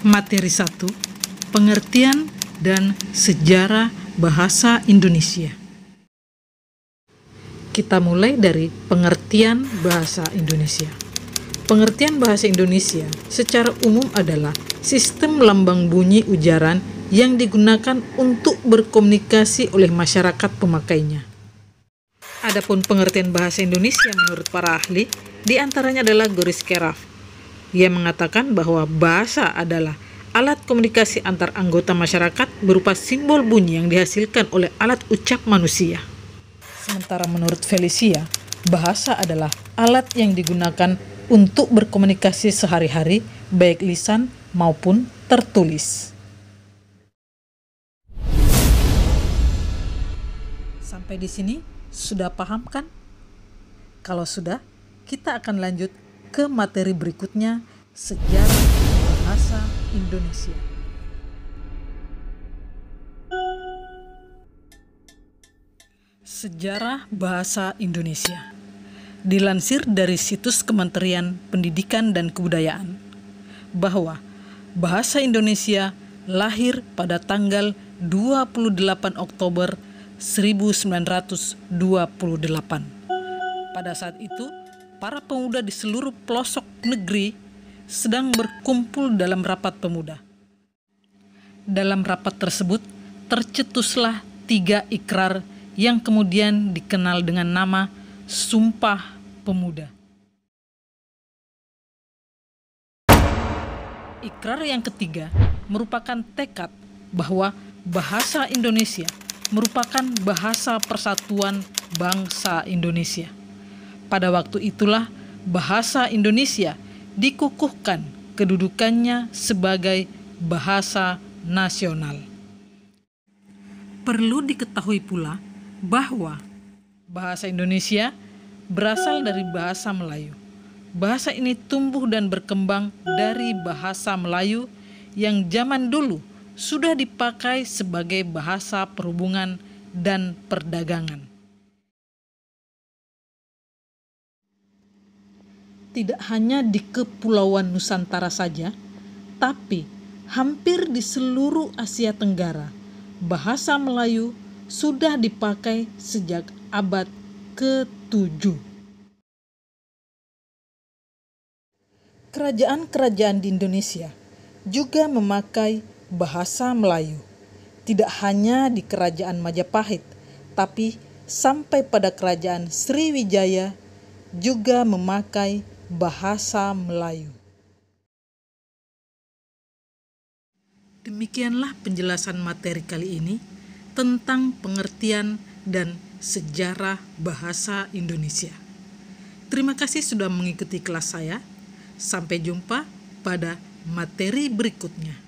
Materi 1. Pengertian dan sejarah bahasa Indonesia. Kita mulai dari pengertian bahasa Indonesia. Pengertian bahasa Indonesia secara umum adalah sistem lambang bunyi ujaran yang digunakan untuk berkomunikasi oleh masyarakat pemakainya. Adapun pengertian bahasa Indonesia menurut para ahli, diantaranya adalah Goris Keraf. Ia mengatakan bahwa bahasa adalah alat komunikasi antar anggota masyarakat berupa simbol bunyi yang dihasilkan oleh alat ucap manusia. Sementara menurut Felicia, bahasa adalah alat yang digunakan untuk berkomunikasi sehari-hari, baik lisan maupun tertulis. Sampai di sini sudah paham kan? Kalau sudah, kita akan lanjut ke materi berikutnya, sejarah bahasa Indonesia. Sejarah bahasa Indonesia dilansir dari situs Kementerian Pendidikan dan Kebudayaan bahwa bahasa Indonesia lahir pada tanggal 28 Oktober 1928. Pada saat itu, para pemuda di seluruh pelosok negeri sedang berkumpul dalam rapat pemuda. Dalam rapat tersebut, tercetuslah 3 ikrar yang kemudian dikenal dengan nama Sumpah Pemuda. Ikrar yang ketiga merupakan tekad bahwa bahasa Indonesia merupakan bahasa persatuan bangsa Indonesia. Pada waktu itulah bahasa Indonesia dikukuhkan kedudukannya sebagai bahasa nasional. Perlu diketahui pula bahwa bahasa Indonesia berasal dari bahasa Melayu. Bahasa ini tumbuh dan berkembang dari bahasa Melayu yang zaman dulu sudah dipakai sebagai bahasa perhubungan dan perdagangan. Tidak hanya di Kepulauan Nusantara saja, tapi hampir di seluruh Asia Tenggara, bahasa Melayu sudah dipakai sejak abad ke-7. Kerajaan-kerajaan di Indonesia juga memakai bahasa Melayu. Tidak hanya di Kerajaan Majapahit, tapi sampai pada Kerajaan Sriwijaya juga memakai bahasa Melayu. Demikianlah penjelasan materi kali ini tentang pengertian dan sejarah bahasa Indonesia. Terima kasih sudah mengikuti kelas saya. Sampai jumpa pada materi berikutnya.